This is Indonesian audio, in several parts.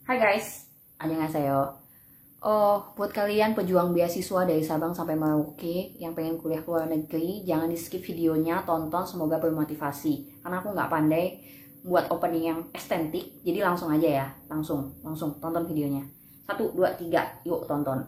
Hai guys, annyeonghaseyo. Buat kalian pejuang beasiswa dari Sabang sampai Merauke yang pengen kuliah ke luar negeri, jangan di skip videonya, tonton, semoga bermotivasi. Karena aku nggak pandai buat opening yang estetik, jadi langsung aja ya, langsung tonton videonya. 1, 2, 3, yuk tonton.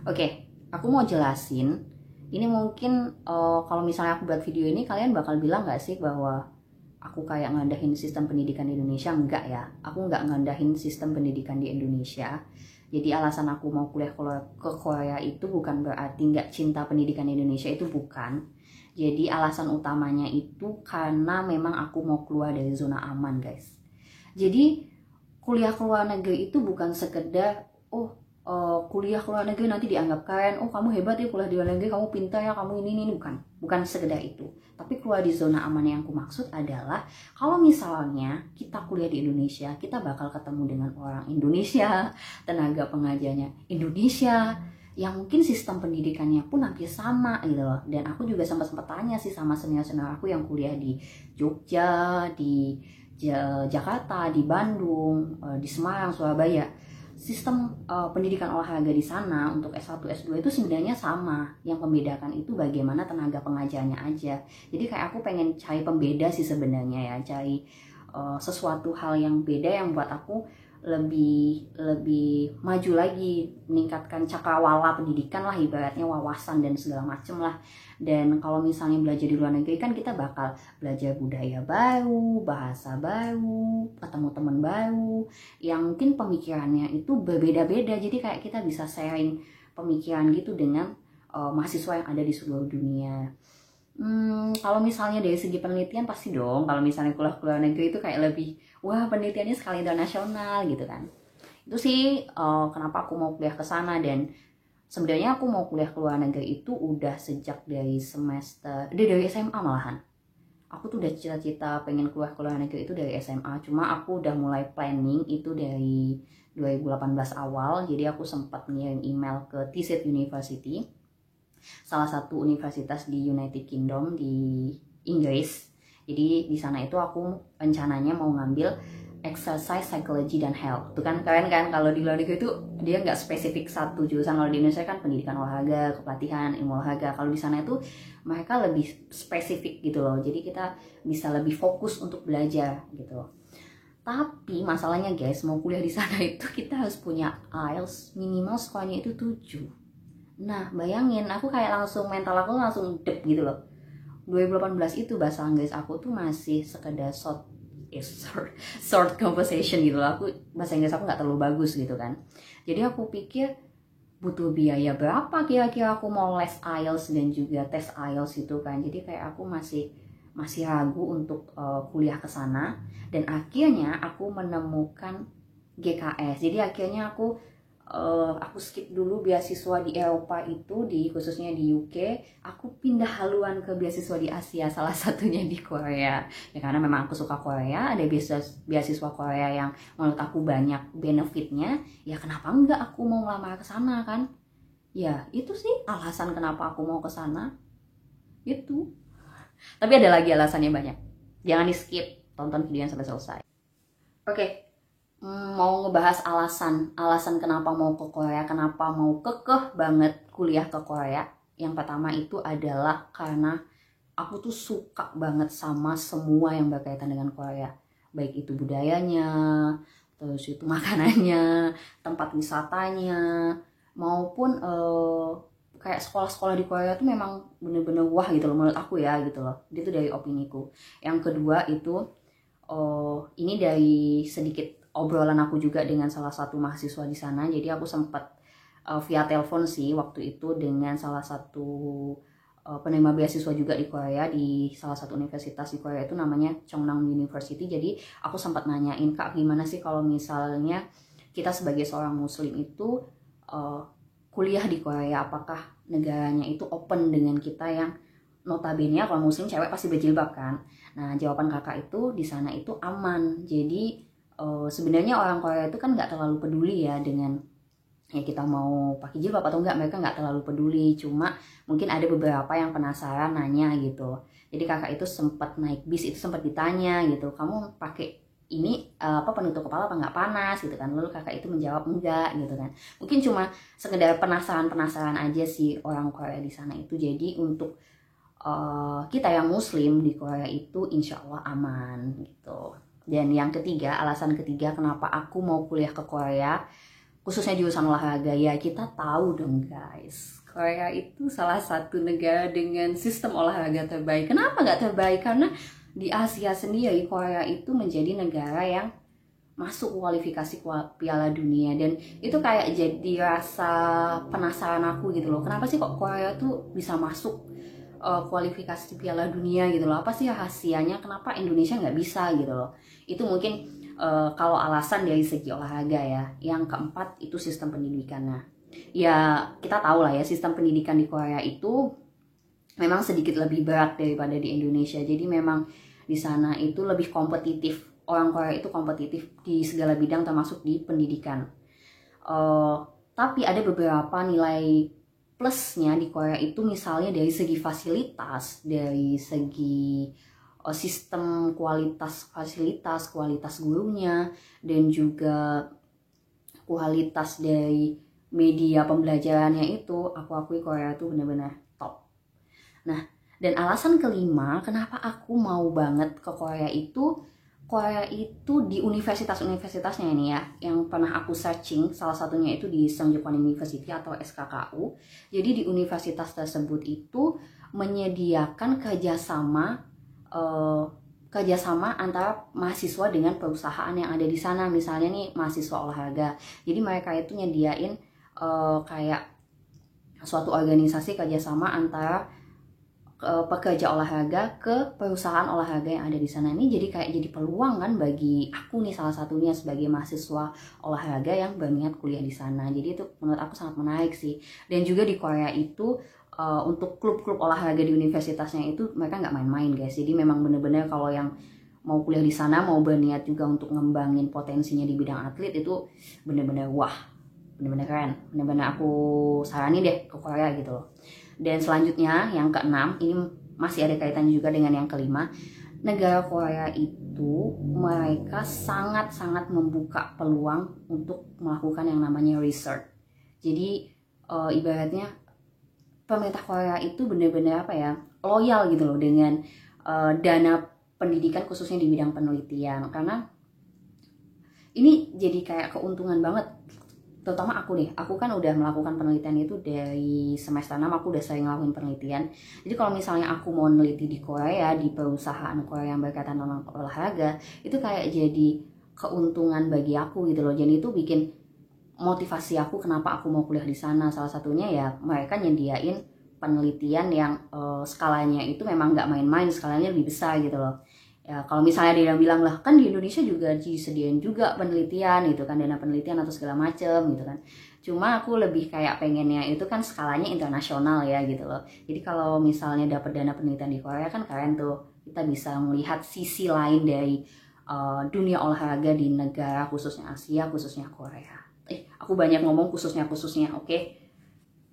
Oke, aku mau jelasin. Ini mungkin kalau misalnya aku buat video ini, kalian bakal bilang nggak sih bahwa aku kayak ngandahin sistem pendidikan di Indonesia? Enggak ya, aku nggak ngandahin sistem pendidikan di Indonesia. Jadi alasan aku mau kuliah ke Korea itu bukan berarti nggak cinta pendidikan Indonesia, itu bukan. Jadi alasan utamanya itu karena memang aku mau keluar dari zona aman guys. Jadi kuliah ke luar negeri itu bukan sekedar kuliah ke luar negeri nanti dianggap keren, oh kamu hebat ya kuliah di luar negeri, kamu pintar ya, kamu ini bukan sekedar itu. Tapi keluar di zona aman yang aku maksud adalah kalau misalnya kita kuliah di Indonesia, kita bakal ketemu dengan orang Indonesia, tenaga pengajarnya Indonesia, yang mungkin sistem pendidikannya pun hampir sama gitu loh. Dan aku juga sempat tanya sih sama senior-senior aku yang kuliah di Jogja, di Jakarta, di Bandung, di Semarang, Surabaya. Sistem pendidikan olahraga di sana untuk S1, S2 itu sebenarnya sama. Yang membedakan itu bagaimana tenaga pengajarnya aja. Jadi kayak aku pengen cari pembeda sih sebenarnya ya, cari sesuatu hal yang beda yang buat aku lebih maju lagi, meningkatkan cakrawala pendidikan lah, ibaratnya wawasan dan segala macem lah. Dan kalau misalnya belajar di luar negeri kan kita bakal belajar budaya baru, bahasa baru, ketemu teman baru yang mungkin pemikirannya itu berbeda-beda. Jadi kayak kita bisa sharing pemikiran gitu dengan mahasiswa yang ada di seluruh dunia. Kalau misalnya dari segi penelitian pasti dong, kalau misalnya kuliah ke luar negeri itu kayak lebih, wah penelitiannya skala internasional gitu kan. Itu sih kenapa aku mau kuliah ke sana. Dan sebenarnya aku mau kuliah ke luar negeri itu udah sejak dari dari SMA malahan. Aku tuh udah cita-cita pengen kuliah ke luar negeri itu dari SMA. Cuma aku udah mulai planning itu dari 2018 awal. Jadi aku sempat ngirim email ke TISET University, salah satu universitas di United Kingdom di Inggris. Jadi di sana itu aku rencananya mau ngambil exercise, psychology, dan health. Itu kan keren kan, kalau di luar negeri itu dia nggak spesifik satu jurusan. Kalau di Indonesia kan pendidikan olahraga, kepelatihan, ilmu olahraga. Kalau di sana itu mereka lebih spesifik gitu loh. Jadi kita bisa lebih fokus untuk belajar gitu. Tapi masalahnya guys, mau kuliah di sana itu kita harus punya IELTS minimal skornya itu 7. Nah, bayangin aku kayak mental aku langsung dep gitu loh. 2018 itu bahasa Inggris aku tuh masih sekedar short conversation gitu loh. Bahasa Inggris aku nggak terlalu bagus gitu kan. Jadi aku pikir butuh biaya berapa kira-kira aku mau les IELTS dan juga tes IELTS itu kan. Jadi kayak aku masih ragu untuk kuliah ke sana. Dan akhirnya aku menemukan GKS. Jadi akhirnya aku skip dulu beasiswa di Eropa itu, khususnya di UK. Aku pindah haluan ke beasiswa di Asia, salah satunya di Korea. Ya karena memang aku suka Korea, ada beasiswa Korea yang menurut aku banyak benefitnya. Ya kenapa enggak aku mau ngelamar ke sana kan? Ya itu sih alasan kenapa aku mau ke sana. Itu. Tapi ada lagi alasannya banyak. Jangan di skip, tonton videonya sampai selesai. Oke. Mau ngebahas alasan kenapa mau ke Korea, kenapa mau kekeh banget kuliah ke Korea. Yang pertama itu adalah karena aku tuh suka banget sama semua yang berkaitan dengan Korea, baik itu budayanya, terus itu makanannya, tempat wisatanya, maupun kayak sekolah-sekolah di Korea tuh memang bener-bener wah gitu loh menurut aku ya gitu loh. Itu dari opiniku. Yang kedua itu ini dari sedikit obrolan aku juga dengan salah satu mahasiswa di sana. Jadi aku sempat via telepon sih waktu itu dengan salah satu penerima beasiswa juga di Korea, di salah satu universitas di Korea itu namanya Chongnam University. Jadi aku sempat nanyain, Kak gimana sih kalau misalnya kita sebagai seorang muslim itu kuliah di Korea, apakah negaranya itu open dengan kita yang notabene kalau muslim cewek pasti berjilbab kan. Nah jawaban kakak itu di sana itu aman. Jadi sebenarnya orang Korea itu kan nggak terlalu peduli ya dengan ya kita mau pakai jilbab atau enggak, mereka nggak terlalu peduli. Cuma mungkin ada beberapa yang penasaran nanya gitu. Jadi kakak itu sempat naik bis, itu sempat ditanya gitu, kamu pakai ini penutup kepala apa nggak panas gitu kan. Lalu kakak itu menjawab enggak gitu kan. Mungkin cuma sekedar penasaran aja sih orang Korea di sana itu. Jadi untuk kita yang muslim di Korea itu insya Allah aman gitu. Dan yang ketiga, alasan ketiga kenapa aku mau kuliah ke Korea, khususnya jurusan olahraga, ya kita tahu dong guys, Korea itu salah satu negara dengan sistem olahraga terbaik. Kenapa nggak terbaik? Karena di Asia sendiri Korea itu menjadi negara yang masuk kualifikasi Piala Dunia, dan itu kayak jadi rasa penasaran aku gitu loh. Kenapa sih kok Korea tuh bisa masuk kualifikasi Piala Dunia gitu loh? Apa sih rahasianya? Kenapa Indonesia nggak bisa gitu loh? Itu mungkin kalau alasan dari segi olahraga ya. Yang keempat itu sistem pendidikannya. Ya kita tahu lah ya, sistem pendidikan di Korea itu memang sedikit lebih berat daripada di Indonesia. Jadi memang di sana itu lebih kompetitif. Orang Korea itu kompetitif di segala bidang termasuk di pendidikan. Tapi ada beberapa nilai plusnya di Korea itu, misalnya dari segi fasilitas, dari segi sistem kualitas fasilitas, kualitas gurunya, dan juga kualitas dari media pembelajarannya itu, aku akui Korea itu benar-benar top. Nah, dan alasan kelima kenapa aku mau banget ke Korea itu, Korea itu di universitas-universitasnya ini ya, yang pernah aku searching, salah satunya itu di Sungkyunkwan University atau SKKU. Jadi di universitas tersebut itu menyediakan kerjasama antara mahasiswa dengan perusahaan yang ada di sana. Misalnya nih mahasiswa olahraga, jadi mereka itu nyediain kayak suatu organisasi kerjasama antara pekerja olahraga ke perusahaan olahraga yang ada di sana. Ini jadi kayak jadi peluang kan bagi aku nih, salah satunya sebagai mahasiswa olahraga yang berniat kuliah di sana. Jadi itu menurut aku sangat menarik sih. Dan juga di Korea itu untuk klub-klub olahraga di universitasnya itu mereka nggak main-main guys. Jadi memang bener-bener kalau yang mau kuliah di sana, mau berniat juga untuk ngembangin potensinya di bidang atlet, itu bener-bener wah, bener-bener keren. Bener-bener aku saranin deh ke Korea gitu loh. Dan selanjutnya yang keenam, ini masih ada kaitannya juga dengan yang kelima. Negara Korea itu mereka sangat-sangat membuka peluang untuk melakukan yang namanya research. Jadi ibaratnya pemerintah Korea itu benar-benar apa ya, loyal gitu loh dengan dana pendidikan khususnya di bidang penelitian. Karena ini jadi kayak keuntungan banget. Terutama aku kan udah melakukan penelitian itu dari semester 6, aku udah sering ngelakuin penelitian. Jadi kalau misalnya aku mau neliti di Korea, di perusahaan Korea yang berkaitan dengan olahraga, itu kayak jadi keuntungan bagi aku gitu loh. Jadi itu bikin motivasi aku kenapa aku mau kuliah di sana. Salah satunya ya mereka nyediain penelitian yang skalanya itu memang nggak main-main, skalanya lebih besar gitu loh. Ya, kalau misalnya dia bilang lah kan di Indonesia juga disediain juga penelitian gitu kan, dana penelitian atau segala macem gitu kan. Cuma aku lebih kayak pengennya itu kan skalanya internasional ya gitu loh. Jadi kalau misalnya dapat dana penelitian di Korea kan keren tuh. Kita bisa melihat sisi lain dari dunia olahraga di negara khususnya Asia, khususnya Korea. Aku banyak ngomong khususnya. Oke.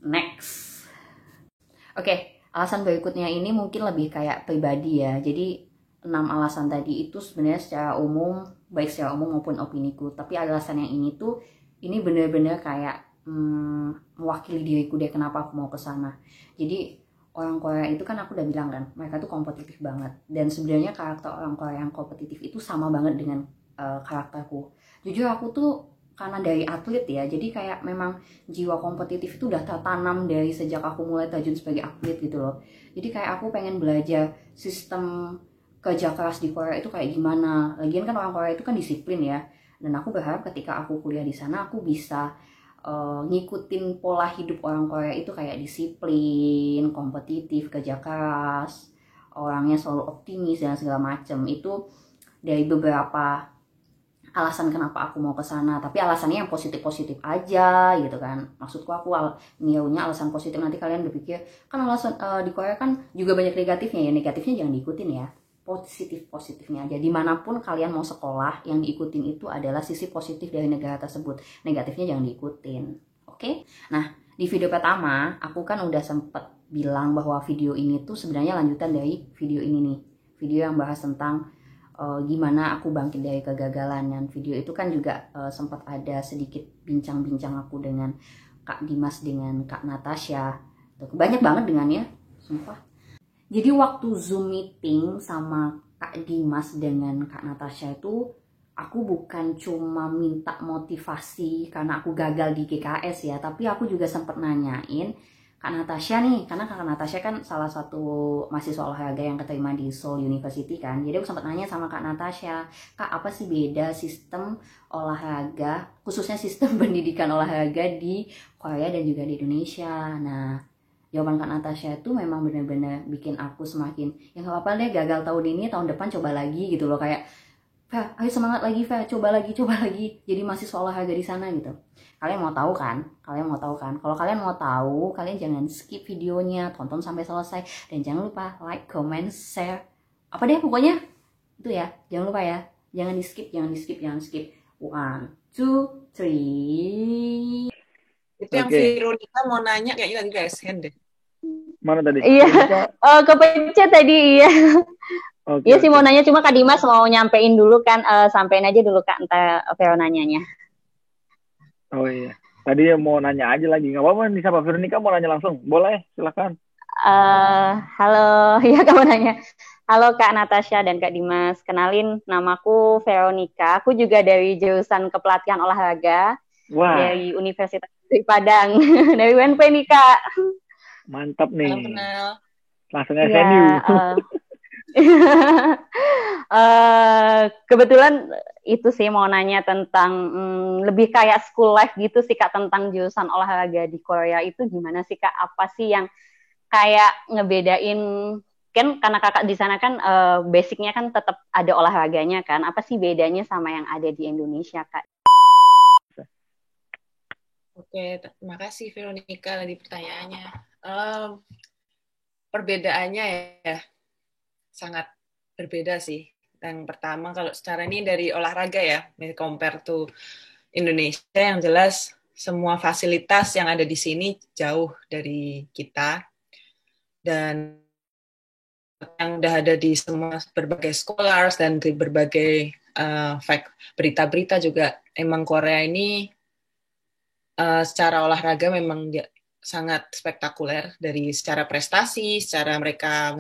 Next. Oke, alasan berikutnya ini mungkin lebih kayak pribadi ya. Jadi 6 alasan tadi itu sebenarnya secara umum, baik secara umum maupun opiniku. Tapi alasan yang ini tuh, ini bener-bener kayak mewakili diriku deh kenapa aku mau ke sana. Jadi orang Korea itu kan aku udah bilang kan, mereka tuh kompetitif banget. Dan sebenarnya karakter orang Korea yang kompetitif itu sama banget dengan karakterku. Jujur aku tuh karena dari atlet ya, jadi kayak memang jiwa kompetitif itu udah tertanam dari sejak aku mulai terjun sebagai atlet gitu loh. Jadi kayak aku pengen belajar sistem kerja keras di Korea itu kayak gimana. Lagian kan orang Korea itu kan disiplin ya. Dan aku berharap ketika aku kuliah di sana aku bisa ngikutin pola hidup orang Korea itu kayak disiplin, kompetitif, kerja keras, orangnya selalu optimis dan segala macem. Itu dari beberapa alasan kenapa aku mau ke sana. Tapi alasannya yang positif-positif aja gitu kan. Maksudku aku ngiyaunya alasan positif, nanti kalian berpikir kan alasan di Korea kan juga banyak negatifnya ya. Negatifnya jangan diikutin ya. Positifnya aja. Dimanapun kalian mau sekolah, yang diikutin itu adalah sisi positif dari negara tersebut. Negatifnya jangan diikutin. Oke? Nah, di video pertama aku kan udah sempet bilang bahwa video ini tuh sebenarnya lanjutan dari video ini nih. Video yang bahas tentang gimana aku bangkit dari kegagalan. Dan video itu kan juga sempat ada sedikit bincang-bincang aku dengan Kak Dimas, dengan Kak Natasha. Banyak banget dengannya, sumpah. Jadi waktu Zoom meeting sama Kak Dimas dengan Kak Natasha itu, aku bukan cuma minta motivasi karena aku gagal di GKS ya, tapi aku juga sempat nanyain Kak Natasha nih, karena Kak Natasha kan salah satu mahasiswa olahraga yang keterima di Seoul University kan. Jadi aku sempat nanya sama Kak Natasha, Kak, apa sih beda sistem olahraga, khususnya sistem pendidikan olahraga di Korea dan juga di Indonesia. Nah, jawaban Kak Natasha itu memang benar-benar bikin aku semakin, ya nggak apa-apa deh, gagal tahun ini, tahun depan coba lagi gitu loh. Kayak, Fa, ayo semangat lagi, Fa, coba lagi jadi mahasiswa olahraga di sana gitu. Kalian mau tahu kan? Kalau kalian mau tahu, kalian jangan skip videonya, tonton sampai selesai, dan jangan lupa like, comment, share. Apa deh pokoknya itu ya, jangan lupa ya. Jangan di skip. 1, 2, 3. Itu yang Veronica mau nanya kayaknya tadi guys hand deh. Mana tadi? Iya. Kepencet tadi, iya. Iya sih mau nanya, cuma Kak Dimas mau nyampein dulu kan, sampein aja dulu Kak, entar Vero nanyanya. Oh iya, tadi mau nanya aja lagi, nggak apa-apa nih, siapa Veronica mau nanya langsung, boleh, silakan. Halo, ya kamu nanya. Halo Kak Natasha dan Kak Dimas, kenalin namaku Veronica, aku juga dari jurusan kepelatihan olahraga. Wah. Dari Universitas Padang, dari UNP nih Kak. Mantap nih. Kenal. Langsung SNU. Kebetulan itu sih mau nanya tentang lebih kayak school life gitu sih Kak, tentang jurusan olahraga di Korea itu gimana sih Kak? Apa sih yang kayak ngebedain, kan karena kakak di sana kan basicnya kan tetap ada olahraganya kan? Apa sih bedanya sama yang ada di Indonesia Kak? Oke, terima kasih Veronica tadi pertanyaannya. Perbedaannya ya sangat berbeda sih. Yang pertama kalau secara ini dari olahraga ya, compare to Indonesia, yang jelas semua fasilitas yang ada di sini jauh dari kita, dan yang udah ada di semua berbagai scholars dan di berbagai berita-berita juga, emang Korea ini secara olahraga memang dia sangat spektakuler, dari secara prestasi, secara mereka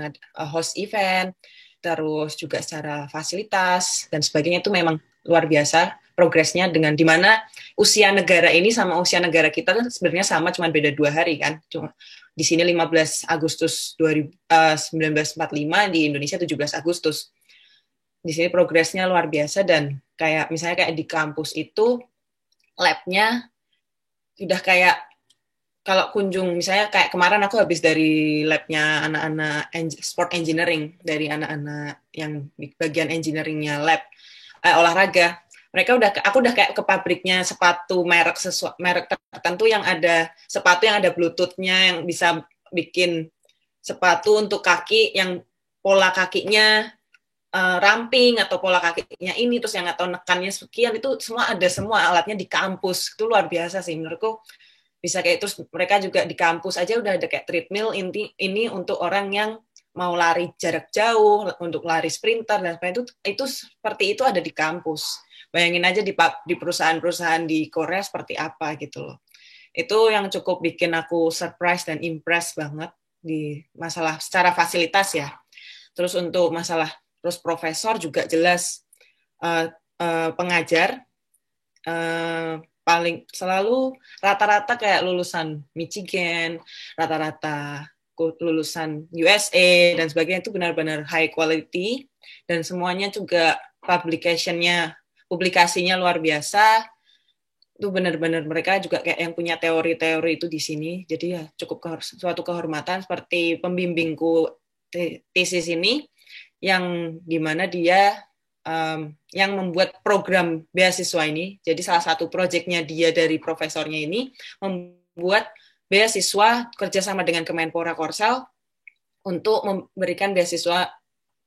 host event, terus juga secara fasilitas dan sebagainya, itu memang luar biasa progresnya, dengan dimana usia negara ini sama usia negara kita kan sebenarnya sama, cuma beda 2 hari kan. Cuma di sini 15 Agustus 1945, di Indonesia 17 Agustus. Di sini progresnya luar biasa, dan kayak misalnya kayak di kampus itu labnya udah kayak, kalau kunjung misalnya kayak kemarin aku habis dari labnya anak-anak sport engineering, dari anak-anak yang bagian engineeringnya lab olahraga, aku udah kayak ke pabriknya sepatu merek tertentu, yang ada sepatu yang ada bluetoothnya, yang bisa bikin sepatu untuk kaki yang pola kakinya ramping atau pola kakinya ini, terus yang atau nekannya sekian, itu semua ada, semua alatnya di kampus. Itu luar biasa sih menurutku. Bisa kayak, terus mereka juga di kampus aja udah ada kayak treadmill ini untuk orang yang mau lari jarak jauh, untuk lari sprinter dan sebagainya, itu seperti itu ada di kampus. Bayangin aja di perusahaan-perusahaan di Korea seperti apa gitu loh. Itu yang cukup bikin aku surprise dan impress banget di masalah secara fasilitas ya. Terus untuk masalah terus profesor juga jelas pengajar paling selalu rata-rata kayak lulusan Michigan, rata-rata lulusan USA dan sebagainya, itu benar-benar high quality, dan semuanya juga publikasinya luar biasa. Itu benar-benar mereka juga kayak yang punya teori-teori itu di sini. Jadi ya cukup suatu kehormatan, seperti pembimbingku tesis ini, yang dimana dia yang membuat program beasiswa ini. Jadi salah satu proyeknya dia dari profesornya ini membuat beasiswa kerjasama dengan Kemenpora Korsel untuk memberikan beasiswa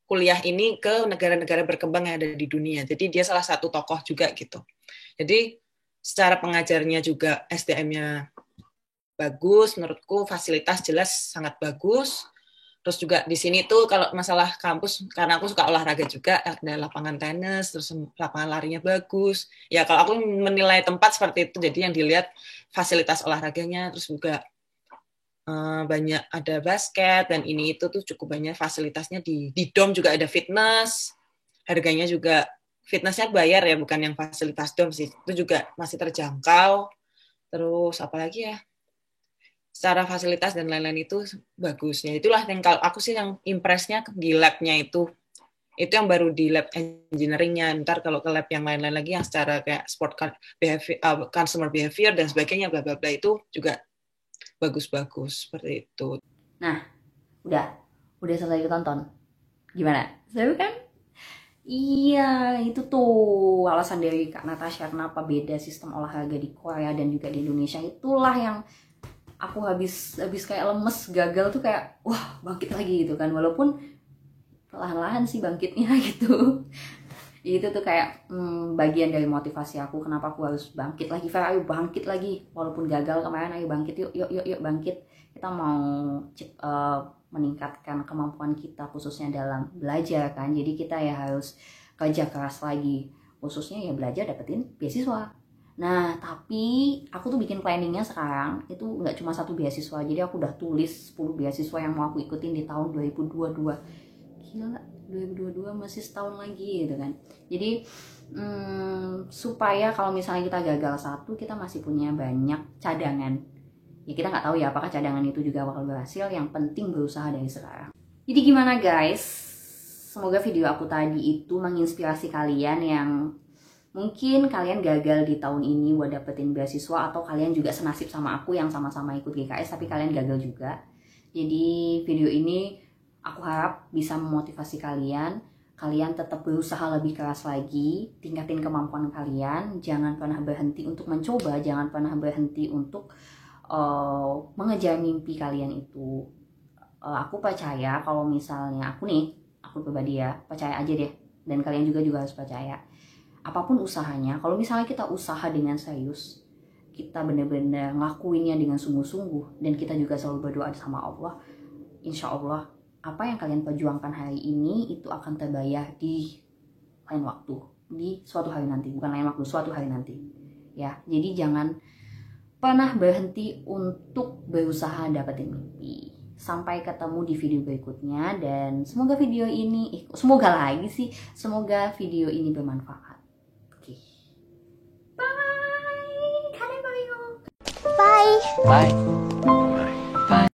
kuliah ini ke negara-negara berkembang yang ada di dunia. Jadi dia salah satu tokoh juga gitu. Jadi secara pengajarnya juga SDM-nya bagus, menurutku fasilitas jelas sangat bagus. Terus juga di sini tuh kalau masalah kampus, karena aku suka olahraga juga, ada lapangan tenis, terus lapangan larinya bagus. Ya kalau aku menilai tempat seperti itu, jadi yang dilihat fasilitas olahraganya, terus juga banyak ada basket dan ini itu tuh cukup banyak fasilitasnya di dom juga ada fitness, harganya juga fitnessnya bayar ya, bukan yang fasilitas dom sih, itu juga masih terjangkau. Terus apalagi ya, secara fasilitas dan lain-lain itu bagusnya. Itulah yang kalau aku sih yang impresnya di labnya itu yang baru di lab engineeringnya. Ntar kalau ke lab yang lain-lain lagi yang secara kayak sport behavior, consumer behavior dan sebagainya bla bla bla itu juga bagus-bagus seperti itu. Nah, udah selesai ditonton. Gimana? Seru kan? Iya, itu tuh alasan dari Kak Natasha kenapa beda sistem olahraga di Korea dan juga di Indonesia. Itulah yang aku habis kayak lemes, gagal tuh kayak wah bangkit lagi gitu kan, walaupun perlahan-lahan sih bangkitnya gitu. Itu tuh kayak bagian dari motivasi aku kenapa aku harus bangkit lagi. Fer, ayo bangkit lagi walaupun gagal kemarin, ayo bangkit yuk bangkit. Kita mau meningkatkan kemampuan kita khususnya dalam belajar kan, jadi kita ya harus kerja keras lagi, khususnya ya belajar dapetin beasiswa. Nah, tapi aku tuh bikin planningnya sekarang itu nggak cuma satu beasiswa, jadi aku udah tulis 10 beasiswa yang mau aku ikutin di tahun 2022. Gila, 2022 masih setahun lagi gitu kan. Jadi supaya kalau misalnya kita gagal satu, kita masih punya banyak cadangan. Ya kita nggak tahu ya apakah cadangan itu juga bakal berhasil, yang penting berusaha dari sekarang. Jadi gimana guys? Semoga video aku tadi itu menginspirasi kalian yang mungkin kalian gagal di tahun ini buat dapetin beasiswa, atau kalian juga senasib sama aku yang sama-sama ikut GKS tapi kalian gagal juga. Jadi video ini aku harap bisa memotivasi kalian. Kalian tetap berusaha lebih keras lagi, tingkatin kemampuan kalian, jangan pernah berhenti untuk mencoba, jangan pernah berhenti untuk mengejar mimpi kalian itu. Aku percaya kalau misalnya aku pribadi ya, percaya aja deh, dan kalian juga harus percaya. Apapun usahanya, kalau misalnya kita usaha dengan serius, kita benar-benar ngelakuinnya dengan sungguh-sungguh, dan kita juga selalu berdoa sama Allah, insya Allah apa yang kalian perjuangkan hari ini itu akan terbayar di lain waktu, di suatu hari nanti, bukan lain waktu, suatu hari nanti ya. Jadi jangan pernah berhenti untuk berusaha dapetin mimpi. Sampai ketemu di video berikutnya, dan semoga video ini semoga video ini bermanfaat. Oke. Bye. Bye. Bye.